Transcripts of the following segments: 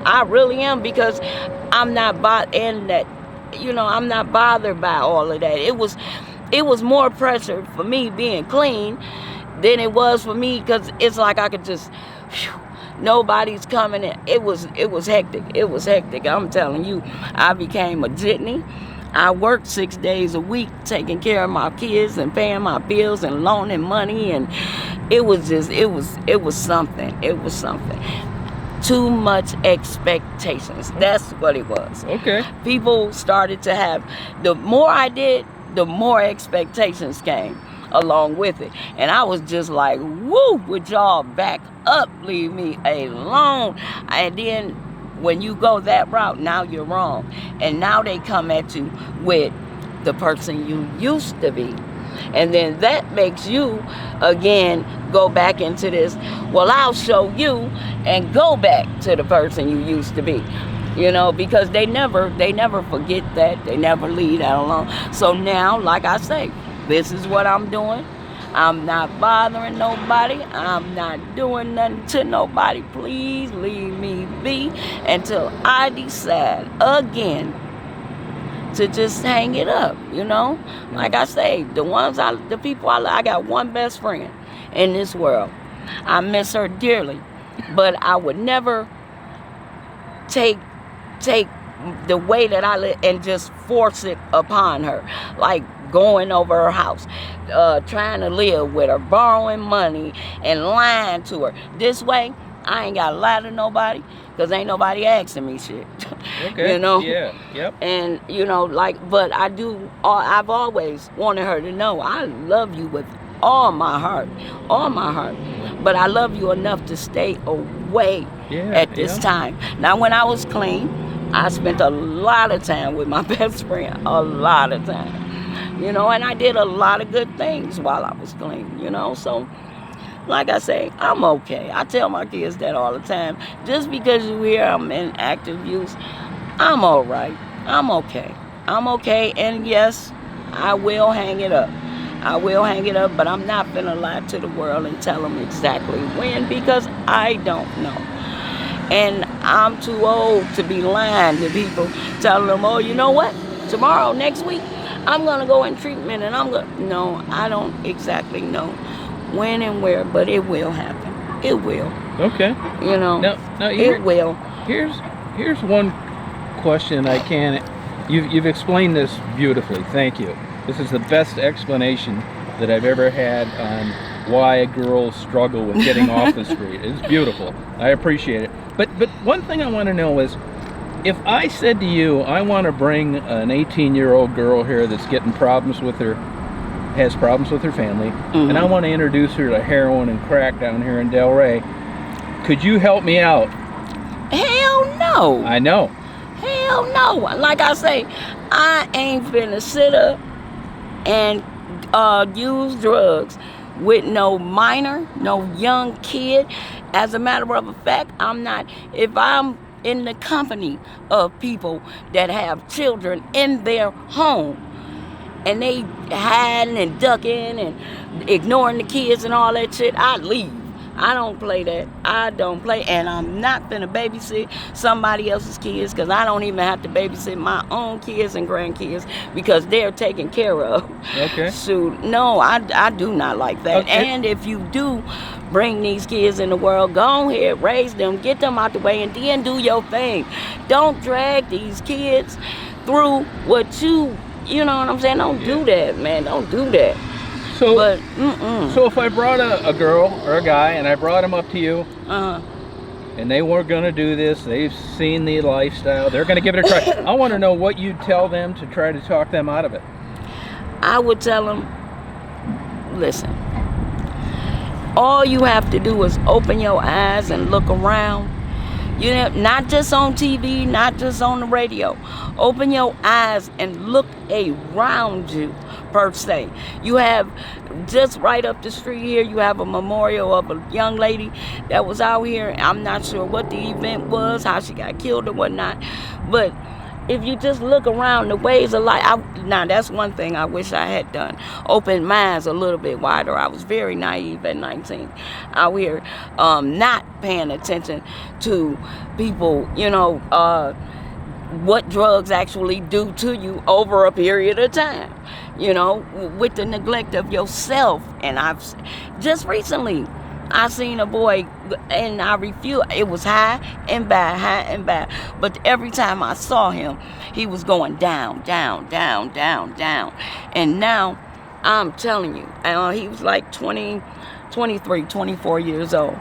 I really am, because I'm not and that, I'm not bothered by all of that. It was more pressure for me being clean than it was for me, because it's like I could just, whew, nobody's coming in. It was hectic. It was hectic. I'm telling you, I became a jitney. I worked 6 days a week taking care of my kids and paying my bills and loaning money, and it was something. It was something. Too much expectations. That's what it was. Okay. People started to have, the more I did, the more expectations came along with it. And I was just like, woo, would y'all back up, leave me alone. And then when you go that route, now you're wrong. And now they come at you with the person you used to be. And then that makes you, again, go back into this, well, I'll show you, and go back to the person you used to be. Because they never forget that. They never leave that alone. So now, like I say, this is what I'm doing. I'm not bothering nobody. I'm not doing nothing to nobody. Please leave me be until I decide again to just hang it up, Like I say, the people I got one best friend in this world. I miss her dearly, but I would never take the way that I live and just force it upon her, like going over her house, trying to live with her, borrowing money and lying to her. This way, I ain't got to lie to nobody, because ain't nobody asking me shit. Okay. Yeah. Yep. And, but I've always wanted her to know I love you with all my heart. But I love you enough to stay away at this time. Now, when I was clean, I spent a lot of time with my best friend, a lot of time. And I did a lot of good things while I was clean, so like I say, I'm okay. I tell my kids that all the time. Just because you hear I'm in active use, I'm all right. I'm okay. And yes, I will hang it up. But I'm not finna lie to the world and tell them exactly when, because I don't know. And I'm too old to be lying to people, telling them, oh, you know what? Tomorrow, next week, I'm going to go in treatment, and no, I don't exactly know when and where, but it will happen. It will. Okay. Now it will. Here's one question you've explained this beautifully. Thank you. This is the best explanation that I've ever had on why girls struggle with getting off the street. It's beautiful. I appreciate it. But one thing I want to know is, if I said to you, I want to bring an 18-year-old girl here that's has problems with her family, and I want to introduce her to heroin and crack down here in Delray, could you help me out? Hell no. I know. Hell no. Like I say, I ain't finna sit up and use drugs with no minor, no young kid. As a matter of fact, I'm not. If I'm in the company of people that have children in their home, and they hiding and ducking and ignoring the kids and all that shit, I leave. I don't play that. I don't play. And I'm not finna babysit somebody else's kids, because I don't even have to babysit my own kids and grandkids, because they're taken care of. Okay. So, no, I do not like that. Okay. And if you do bring these kids in the world, go ahead, raise them, get them out the way, and then do your thing. Don't drag these kids through what you know what I'm saying? Don't do that, man. Don't do that. So if I brought a girl or a guy and I brought them up to you, and they weren't going to do this, they've seen the lifestyle, they're going to give it a try. I want to know what you'd tell them to try to talk them out of it. I would tell them, listen, all you have to do is open your eyes and look around. Not just on TV, not just on the radio. Open your eyes and look around you, per se. You have, just right up the street here, you have a memorial of a young lady that was out here. I'm not sure what the event was, how she got killed or whatnot. But if you just look around, the ways of life. Now, that's one thing I wish I had done. Open minds a little bit wider. I was very naive at 19. Out here, not paying attention to people, what drugs actually do to you over a period of time, with the neglect of yourself. And I've just recently, I seen a boy, and I refused. It was high and bad. But every time I saw him, he was going down. And now, I'm telling you, he was like 20, 23, 24 years old.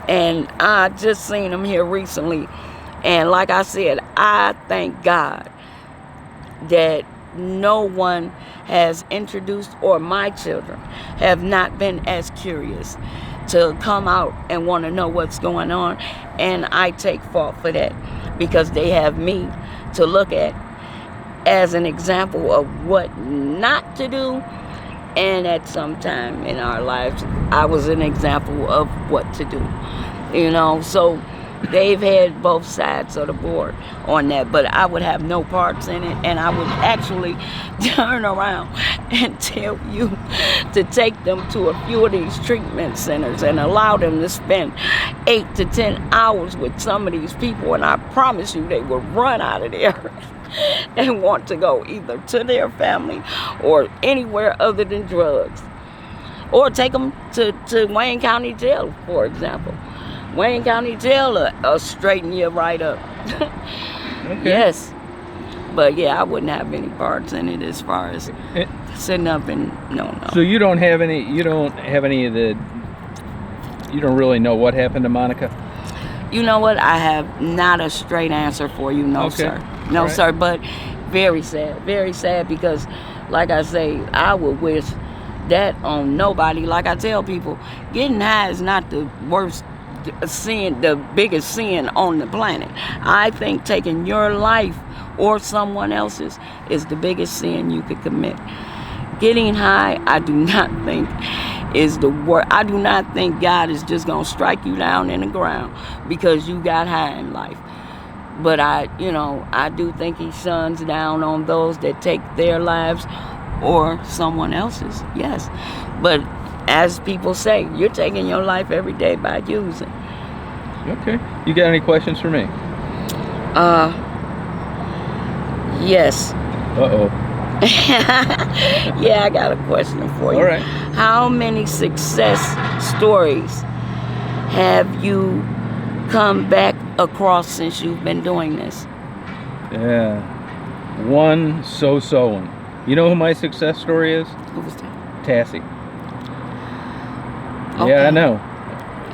And I just seen him here recently. And like I said, I thank God that no one has introduced, or my children have not been as curious to come out and want to know what's going on. And I take fault for that, because they have me to look at as an example of what not to do. And at some time in our lives, I was an example of what to do. So they've had both sides of the board on that, but I would have no parts in it, and I would actually turn around and tell you to take them to a few of these treatment centers and allow them to spend 8 to 10 hours with some of these people, and I promise you they will run out of there and want to go either to their family or anywhere other than drugs. Or take them to Wayne County Jail, for example. Wayne County Jail will straighten you right up. Okay. Yes. But yeah, I wouldn't have any parts in it as far as sitting up and no. So you don't have any of the, you don't really know what happened to Monica? You know what? I have not a straight answer for you. No, okay. Sir. No, right. Sir. But very sad, because like I say, I would wish that on nobody. Like I tell people, getting high is not the worst sin, the biggest sin on the planet. I think taking your life or someone else's is the biggest sin you could commit. Getting high, I do not think is the worst. I do not think God is just gonna strike you down in the ground because you got high in life. But I do think He shuns down on those that take their lives or someone else's. Yes, but as people say, you're taking your life every day by using. Okay. You got any questions for me? Yes. Uh-oh. Yeah, I got a question for you. All right. How many success stories have you come back across since you've been doing this? Yeah. One so-so one. You know who my success story is? Who was that? Tassie. Okay. Yeah, I know.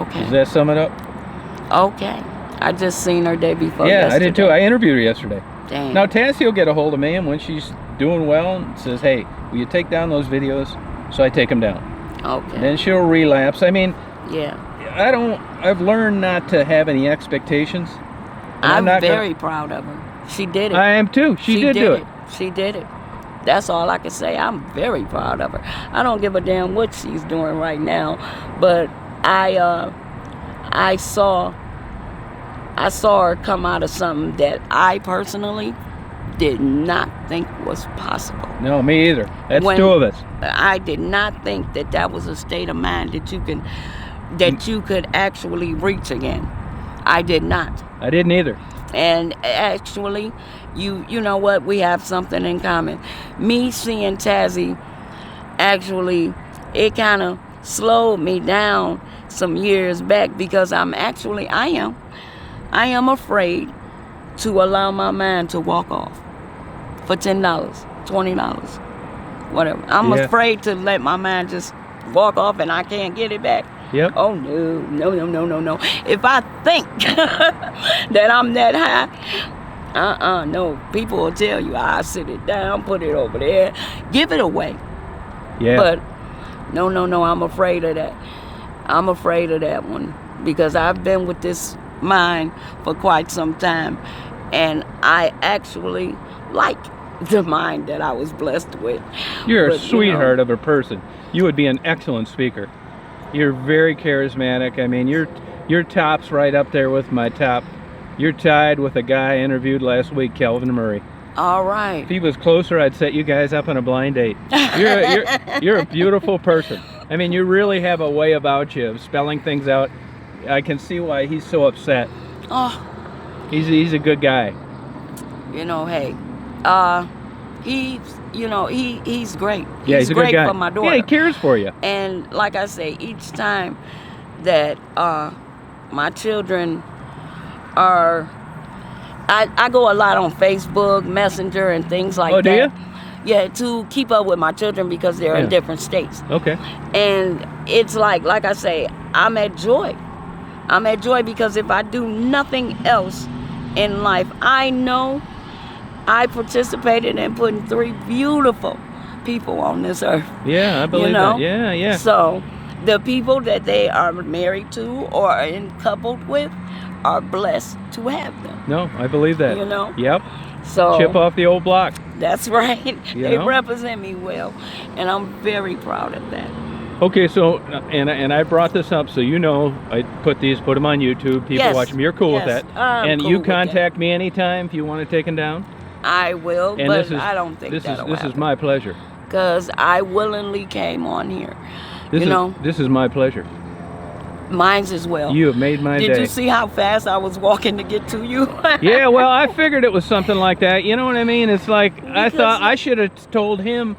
Okay. Does that sum it up? Okay. I just seen her day before Yeah, yesterday. I did too. I interviewed her yesterday. Dang. Now, Tassie will get a hold of me, and when she's doing well, and says, hey, will you take down those videos? So I take them down. Okay. Then she'll relapse. I mean, Yeah. I've learned not to have any expectations. I'm very proud of her. She did it. I am too. She did do it. She did it. That's all I can say. I'm very proud of her. I don't give a damn what she's doing right now, but I saw her come out of something that I personally did not think was possible. No, me either. That's two of us. I did not think that was a state of mind that you could actually reach again. I did not. I didn't either. And actually, you know what? We have something in common. Me seeing Tazzy, actually, it kind of slowed me down some years back because I am afraid to allow my mind to walk off for $10, $20, whatever. I'm afraid to let my mind just walk off and I can't get it back. Yep. Oh, no. If I think that I'm that high, no. People will tell you, I sit it down, put it over there, give it away. Yeah. But no, I'm afraid of that. I'm afraid of that one because I've been with this mind for quite some time, and I actually like the mind that I was blessed with. You're a sweetheart of a person. You would be an excellent speaker. You're very charismatic. I mean, your top's right up there with my top. You're tied with a guy I interviewed last week, Calvin Murry. All right. If he was closer, I'd set you guys up on a blind date. You're a beautiful person. I mean, you really have a way about you of spelling things out. I can see why he's so upset. Oh, He's a good guy. you know, hey, he's great. Yeah, he's a good great guy. for my daughter. Yeah, he cares for you. And like I say, each time that my children are, I go a lot on Facebook, Messenger, and things like that. Oh, do you? Yeah, to keep up with my children because they're in different states. Okay. And it's like I say, I'm at joy. I'm at joy because if I do nothing else in life, I know I participated in putting 3 beautiful people on this earth. Yeah, I believe that. Yeah, yeah. So the people that they are married to or are coupled with are blessed to have them. No, I believe that. You know? Yep. So Chip off the old block. that's right. You They know? represent me well, and I'm very proud of that. Okay, so and I brought this up so you know I put them on YouTube. People Yes, watch them. You're cool yes, with that. I'm And cool you with that. contact me anytime if you want it taken down. I will, And but I don't think this that'll is happen. my pleasure. Because I willingly came on here. This is my pleasure. Mine's as well. You have made my day. Did you see how fast I was walking to get to you? Yeah, well, I figured it was something like that. You know what I mean? It's like I thought Because- I should have told him.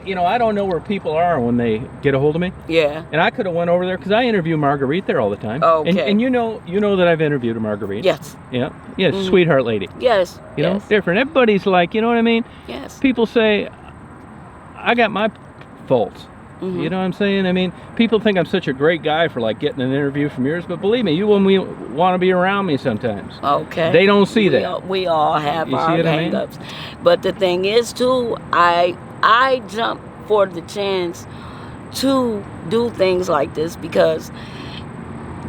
You know, I don't know where people are when they get a hold of me, Yeah. and I could have went over there because I interview Marguerite there all the time. Okay. And you know that I've interviewed a Marguerite. Yes. Yeah. Yeah. Mhm. Sweetheart lady. Yes. You know, yes. different. Everybody's like, you know what I mean? Yes. People say, I got my faults. Mhm. You know what I'm saying? I mean, people think I'm such a great guy for like getting an interview from yours, but believe me, you wouldn't want to be around me sometimes. Okay. They don't see we that. We all have You see our what I mean? hang-ups. But the thing is, too, I jump for the chance to do things like this because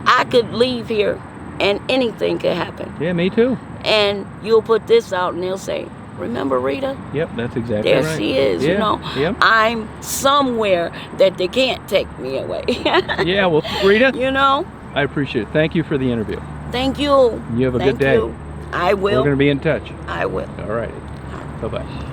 I could leave here and anything could happen. Yeah, me too. And you'll put this out and they'll say, remember Rita? Yep, that's exactly There right. she is, Yeah, you know. Yep. I'm somewhere that they can't take me away. Yeah, well, Rita, You know? I appreciate it. Thank you for the interview. Thank you. You have a Thank good day. you. I We're will. going to be in touch. I will. All right. Bye-bye.